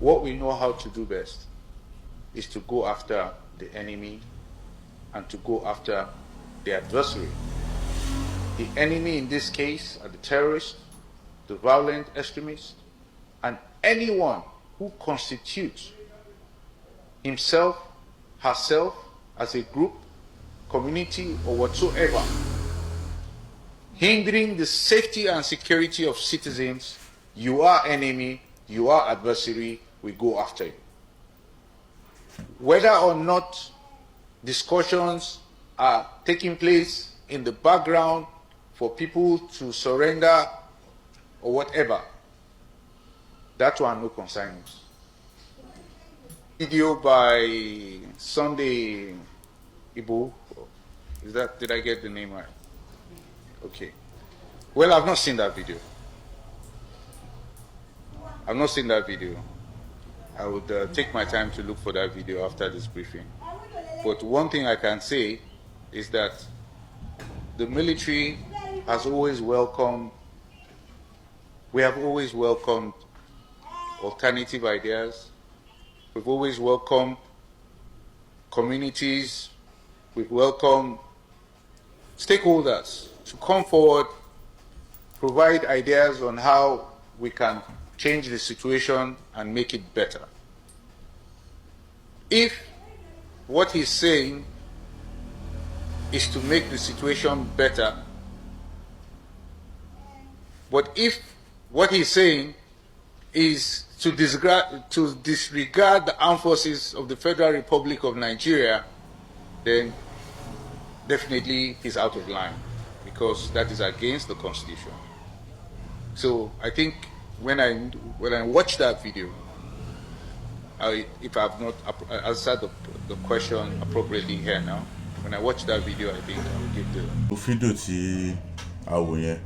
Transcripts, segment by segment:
what we know how to do best is to go after the enemy and to go after the adversary. The enemy in this case are the terrorists, the violent extremists, and anyone who constitutes himself, herself as a group, community, or whatsoever, hindering the safety and security of citizens. You are enemy, you are adversary, we go after you. Whether or not discussions are taking place in the background for people to surrender or whatever, that one no concern us. Video by Sunday Igboho. Did I get the name right? Okay. Well, I've not seen that video. I've not seen that video. I would take my time to look for that video after this briefing. But one thing I can say is that the military has always welcomed, we have always welcomed alternative ideas. We've always welcomed communities. We've welcomed stakeholders to come forward, provide ideas on how we can change the situation and make it better. If what he's saying is to make the situation better, but if what he's saying is to disregard the armed forces of the Federal Republic of Nigeria, then definitely he's out of line, because that is against the Constitution. So I think when I watch that video, if I have not answered the question appropriately here now, when I watch that video, I think I will give the video tí Awọn yẹn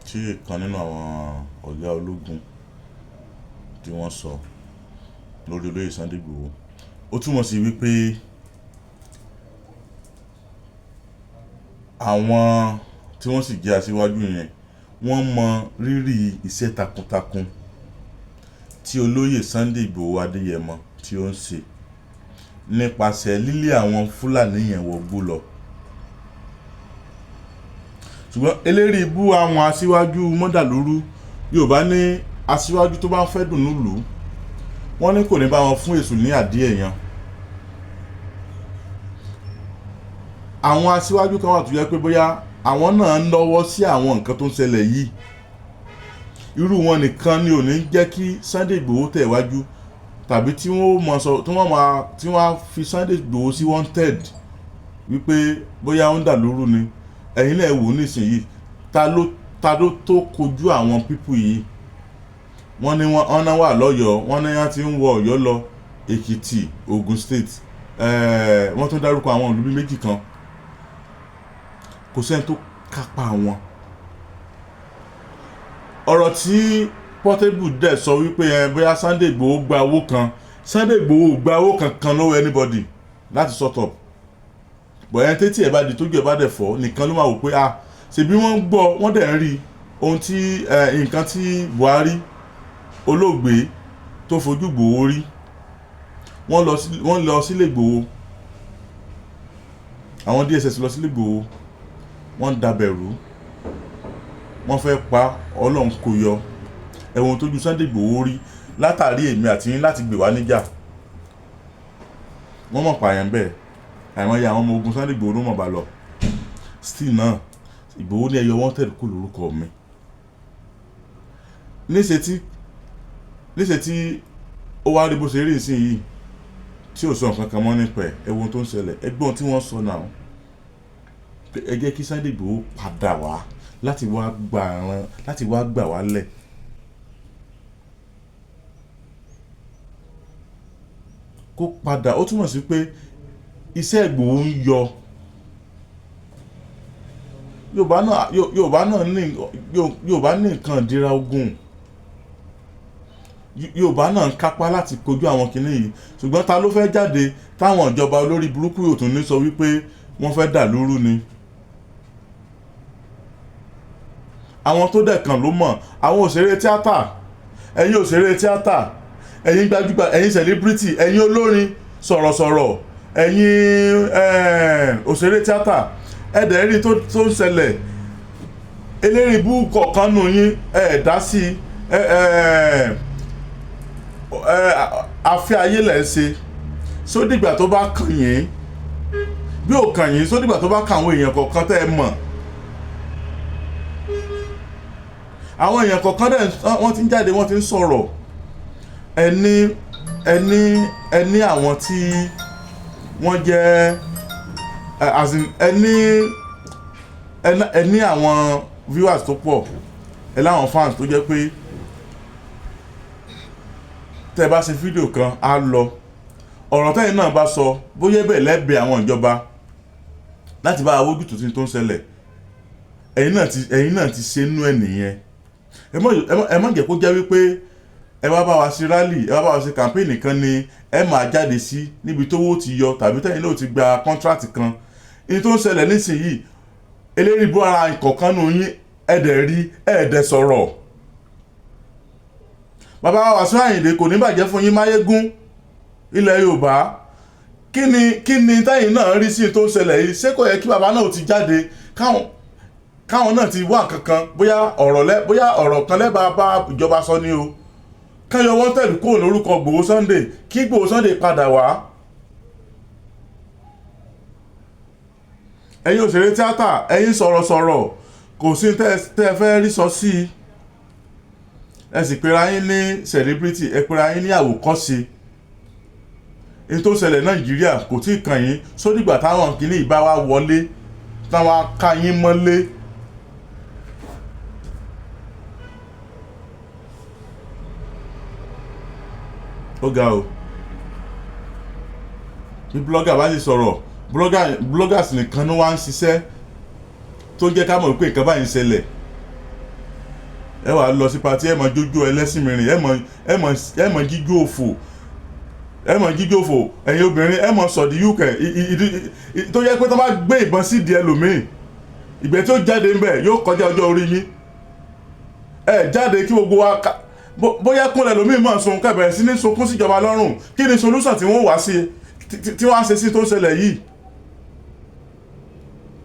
tí kan nínú àwọn ọ̀gá ológun tí wọ́n sọ lórí olóyè Sunday Igboho. Ó túmọ̀ sí wípé àwọn tí wọ́n sì jẹ́ aṣíwájú yẹn wọ́n mọ rírì iṣẹ́ takuntakun tí olóyè Sunday Igboho Adéyẹmọ tí ó ń ṣe nípasẹ̀ lílé àwọn Fúlàní yẹn wọgbó lọ. Ṣùgbọ́n eléri ibú àwọn aṣíwájú mọ́dàlúrú, Yorùbá ní aṣíwájú tó bá ń fẹ́ dùn nílùú, wọ́n ní kò ní bá wọn fún èṣù ní àdíẹ̀ yan. Àwọn aṣíwájú kan wà tó yẹ pé bóyá àwọn náà ń lọ́wọ́ sí àwọn nǹkan tó ń ṣẹlẹ̀ yìí. Irú wọn nìkan ni ò ní jẹ́ kí Sunday Igboho tẹ̀ wájú, tàbí tí wọ́n fi Sunday Igboho sí wanted wípé bóyá ó ń dà lóru ni. Ẹ̀yin náà wò nísìnyí, ta ló tó kojú àwọn pípù yìí. Wọ́n ní wọ́n náà wà lọ́yọ̀ọ́, wọ́n ní wọ́n ti ń wọ Ọ̀yọ́ lọ, Èkìtì, Ògùn state, wọ́n tún dárúkọ àwọn ìlú méjì kan. Kò sẹ́ni tó kápá wọn. Ọ̀rọ̀ tí Portable dẹ̀ sọ wípé bóyá Sunday Igboho gba owó kan, Sunday Igboho gba owó kankan lọ́wọ́ anybody láti sort up. Bọ̀yẹn tètè ẹ̀ bá di tójú ẹ̀ bá dẹ̀ fọ́ nìkan ló máa wò pé ṣebí wọ́n gbọ́, wọ́n dẹ̀ ń rí ohun tí nǹkan tí Buhari olóògbé tó fojú Igboho rí. Wọ́n lọ sílé Igboho, àwọn DSS lọ sílé Igboho, wọ́n dabẹ̀rú, wọ́n fẹ́ pa Ọlọ́run kò yọ. Ẹ̀wọ̀n tójú Sunday Igboho rí látàrí èmi àti yín láti gbé wá níjà. Wọ́n mọ̀ pààyàn bẹ́ẹ̀, àìmọye àwọn ọmọ ogun Sunday Igboho ló mọ̀ bá lọ. Still náà Igboho ní ẹyọ wọ́n tẹ̀lé kó lórúkọ mi. Níṣe tí ó wá rí bó ṣe rí ìsìn yìí tí ò sọ nǹkan kan mọ́ nípa ẹ̀wọ̀n tó ń ṣẹlẹ̀. Ẹgbọ́n tí wọ́n sọ náà, ẹ jẹ́ kí Sunday Igboho padà wá láti wá gbà wá lẹ̀. Kó padà, ó túmọ̀ sí pé iṣẹ́ Igboho ń yọ. Yorùbá ní nǹkan ìdíra ogun. Yorùbá náà ń kápá láti kojú àwọn kinní yìí. Ṣùgbọ́n ta ló fẹ́ jáde táwọn ìjọba olórí burúkú yóò tún ní sọ wípé wọ́n fẹ́ dà lóru ni. Àwọn tó dẹ̀ kàn ló mọ̀, àwọn òṣèré tíátà ẹ̀yin òṣèré tíátà, ẹ̀yin gbajúgba, ẹ̀yin celebrity, ẹ̀yin olórin sọ̀rọ̀sọ̀rọ̀, ẹ̀yin òṣèré tíátà, ẹ̀dẹ̀ rí tó ń ṣẹlẹ̀, elérìbú kọ̀ọ̀kan nù yín dá sí afẹ́ ayé lẹ̀ ń ṣe sódìgbà tó bá kàn yín bí ò kàn yín sódìgbà tó bá kàn àwọn èèyàn kọ̀ọ̀kan tẹ́ ẹ mọ̀. Àwọn èèyàn kọ̀ọ̀kan dẹ̀ wọ́n ti ń jáde wọ́n ti ń sọ̀rọ̀ ẹni àwọn tí wọ́n jẹ́ ẹni àwọn viewers tó pọ̀ láwọn fans tó jẹ́ pé tẹ́ bá ṣe fídíò kan á lọ ọ̀rọ̀ tẹ́yìn náà bá sọ bóyá bẹ́ẹ̀ lẹ́bẹ̀ẹ́ àwọn ìjọba láti bá awójú tuntun tó ń ṣẹlẹ̀ ẹ̀yin náà ti ṣe nú ẹ̀ nìyẹn. Ẹ má jẹ́ kó jẹ́ wípé ẹ wá bá wa ṣe rally ẹ wá bá wa ṣe campaign kan ni ẹ máa jáde sí níbi tówó ti yọ tàbí tẹ́yìn náà ti gba contract kan. Ní tó ń ṣẹlẹ̀ nísìnyí elérìbú ara ìkọ̀kan nù yín ẹ̀dẹ̀ rí ẹ̀dẹ̀ sọ̀rọ̀. Bàbá wa Wasiu Ayinde kò ní bàjẹ́ fún yín máyégún ilẹ̀ Yorùbá kí ni tẹ́yìn náà rí sí tó ń ṣẹlẹ̀ yìí ṣé kò yẹ kí bàbá náà ti jáde káwọn náà ti wá kankan bóyá ọ̀rọ̀ kan lẹ́bàá bá ìjọba sọ ní o káyọ̀ wọ́n tẹ̀lé kúrò lórúkọ Igboho Sunday kí Igboho Sunday padà wá. Ẹ̀yin òṣèré tíátà ẹ̀yin sọ̀rọ̀sọ̀rọ̀ kò sí tẹ́ ẹ fẹ́ rí sọ sí i ẹ sì pera yín ní celebrity ẹ pera yín ní àwòkọ́ṣe. Èyí tó ṣẹlẹ̀ Nàìjíríà kò tí ì kàn yín sódìgbà táwọn kìíní ìbá wa wọlé táwọn ká yín mọ́lé. Ó ga o bí blogger bá sì sọ̀rọ̀ bloggers nìkan ló wá ń ṣiṣẹ́ tó jẹ́ ká mọ̀ pé nǹkan báyìí ń ṣẹlẹ̀. Ẹ wà lọ sí party ẹ mọ̀ jójó ẹlẹ́sìn mìíràn ẹ mọ̀ jíjó òfò ẹ̀yin obìnrin ẹ mọ̀ sọ̀dí yúkẹ̀ tó yẹ pé tó bá gbé ìbọn sí di ẹlòmíì ìgbẹ́ tí ó jáde ń bẹ̀ yóò kọjá ọjọ́ orí yín. Ẹ jáde kí gbogbo wa bóyá kúnlẹ̀ lómìn mọ̀ sun kẹbẹ̀rẹ̀ sí ní sunkún síjọba lọ́rùn kí ni solution tí wọ́n wá sí tí wọ́n á ṣe sí tó ń ṣẹlẹ̀ yìí.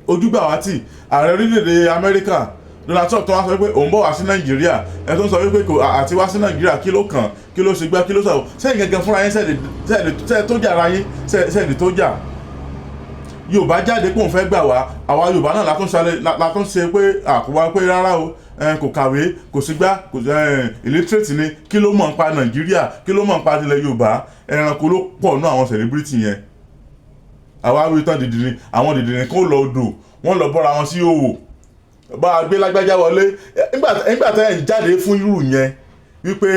Ojúgbà wá tì ààrẹ orílẹ̀-èdè Amẹ́ríkà Donald Trump tó wá sọ pé òun bọ̀ wá sí Nàìjíríà ẹ tó ń sọ wípé kò àti wá sí Nàìjíríà kí ló kàn kí ló ṣe gbá kí ló sọ sẹ́yìn gẹ́gẹ́ fúnra yín sẹ́ẹ̀dì tó jà ara yín sẹ́ẹ̀dì tó jà. Yorùbá jáde pé òun fẹ́ gbà wá àwa Yorùbá náà látún ṣe pé àkùwá pé rárá o kò kàwé kò sí gbá kò illiterate ni kí ló mọ̀ nípa Nàìjíríà kí ló mọ̀ nípa ilẹ̀ Yorùbá ẹranko ló pọ̀ nú àwọn celebrity yẹn. Àwa wí tán dìdìrín àwọn dìdìrín kó lọ odò wọ́n lọ bọ́ra wọn sí òwò bá a gbé lágbájá wọlé nígbà tẹ́ ẹ̀ ń jáde fún irú yẹn wípé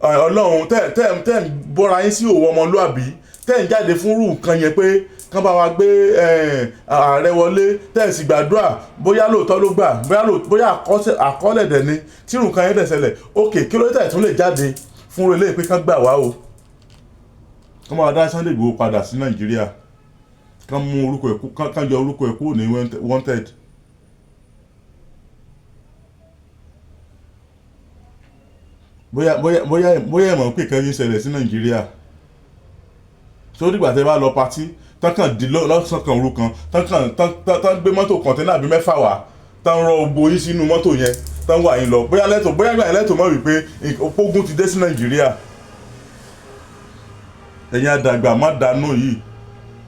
Ọlọ́run tẹ́ ẹ̀ ń bọ́ra yín sí òwò ọmọlúàbí tẹ́ ẹ̀ ń jáde fún irú nǹkan yẹn pé kán bá wa gbé ààrẹ wọlé tẹ́ ẹ̀ sì gbàdúrà bóyá lóòótọ́ ló gbà bóyá àkọọ́lẹ̀ dẹ̀ ni tí irú nǹkan yẹn dẹ̀ ṣẹlẹ̀ ok kí ló tẹ̀ tún lè jáde fún relé pé kán gbà wá o kán máa dá Sunday Igboho padà sí Nàìjíríà kán mú orúkọ ẹ̀ kán yọ orúkọ ẹ̀ kúrò ní wanted. bóyá ẹ̀mọ̀ pé kan yín ṣẹlẹ̀ sí Nàìjíríà tó dìgbà tẹ́ bá lọ patí tán kàn di lọ́sàn kan òru kan tán gbé mọ́tò kọ̀ǹtẹ́nà bí mẹ́fà wá tán rọ gbogbo yín sínú mọ́tò yẹn tán wà yín lọ bóyá gbà lẹ́tọ̀ mọ́ wípé òpógun ti dé sí Nàìjíríà. Ẹ̀yin àdàgbà má dànù yìí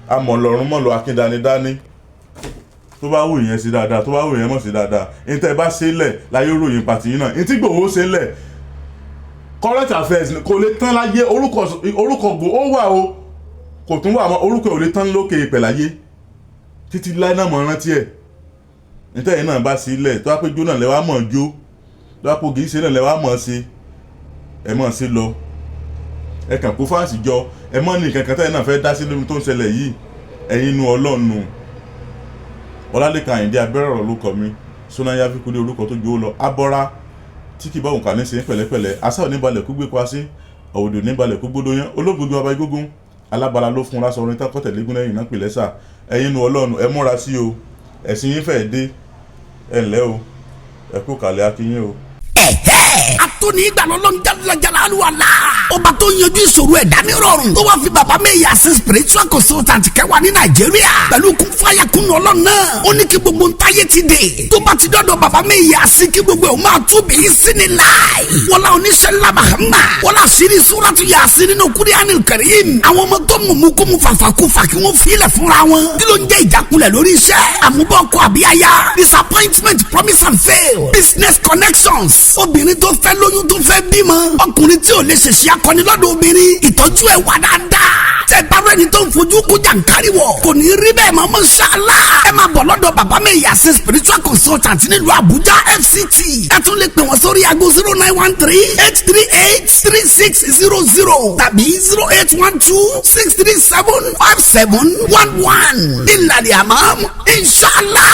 amọ̀lọ́run mọ̀ lọ akíndanidání tó bá wù yẹn sí dáadáa tó bá wù yẹn mọ̀ sí dáadáa ní tẹ́ bá ṣe lẹ̀ láyé ròyìn pàtì yín náà ní tí Igboho ṣe lẹ̀ current affairs kò lè tán láyé orúkọ Igboho ó wà o kò tún wà mọ́ orúkọ ò lè tán lókè ìpẹ̀láyé títí láì náà mọ̀ rántí ẹ̀ nítẹ̀yìn náà bá sí ilẹ̀ tó wá pé jó náà lẹ́wà mọ̀ jó tó wá pé ògì ṣe náà lẹ́wà mọ̀ ṣe ẹ̀ mọ̀ ṣe lọ ẹ kàn kó fáǹsì jọ ẹ mọ̀ ní kankan tẹ́yìn náà fẹ́ dá sí lómi tó ń ṣẹlẹ̀ yìí ẹ̀yin nu Ọlọ́run Ọlálékan Àyìndé abẹ́rẹ́ ọ̀rọ̀ ló kọ mi Sọ́náyà fi kúlé orúkọ tó jó lọ abọ́ra tí kì bá òun kà ní ṣe pẹ̀lẹ́pẹ̀lẹ́ asá oníbalẹ̀ kú gbé pa sí òwòdì oníbalẹ̀ kú gbódó yán olóògbé ọba igógún alábala ló fún lásán orin tákọ́ tẹ̀légún lẹ́yìn náà pèlẹ́ sà ẹ̀yin nu Ọlọ́run ẹ múra sí o ẹ̀sìn yín fẹ́ dé ẹ̀ ńlẹ́ o ẹ kú kàlẹ́ akínyìn o. bẹ́ẹ̀ àtúní ìgbàlọ́lọ́n jálajàlá àlùwàlà ọba tó yanjú ìṣòro ẹ̀dá ní rọrùn tó wá fi bàbá mẹ́yà sí spiritual consultant kẹwàá ní nàìjíríà pẹ̀lú kún fáyà kún ọlọ́run náà ó ní kí gbogbo ntáyé ti dé tó bá ti dọ́dọ̀ bàbá mẹ́yà sí kí gbogbo ẹ̀ máa tó bí sí ni láì wọlá oníṣẹ́ ńlá mahama wọlá sírí súrátù yàsí nínú kúrìánì karim àwọn ọmọ tó mú kó mu fàfàkúfà kí wọ́n filẹ̀ fúnra wọn kí ló ń jẹ́ ìjákulẹ̀ lórí iṣẹ́ àmúbọ̀kọ àbíyáyá disappointment promise and fail business connections obìnrin tó fẹ́ lóyún tó fẹ́ bímọ ọkùnrin tí ò lè ṣèṣe akọni lọ́dọ̀ obìnrin ìtọ́jú ẹ̀ wà dáadáa tẹ bára ẹni tó ń fojú kó jàǹkárí wọ̀ kò ní rí bẹ́ẹ̀ mọ́ mọ́ṣálá ẹ máa bọ̀ lọ́dọ̀ bàbá mi yàsí spiritual consultant nílùú Àbújá FCT ẹ tún lè pè wọ́n sórí aago 0913-838-3600 tàbí 0812-637-5711 ìlànà àmọ́ inshallah.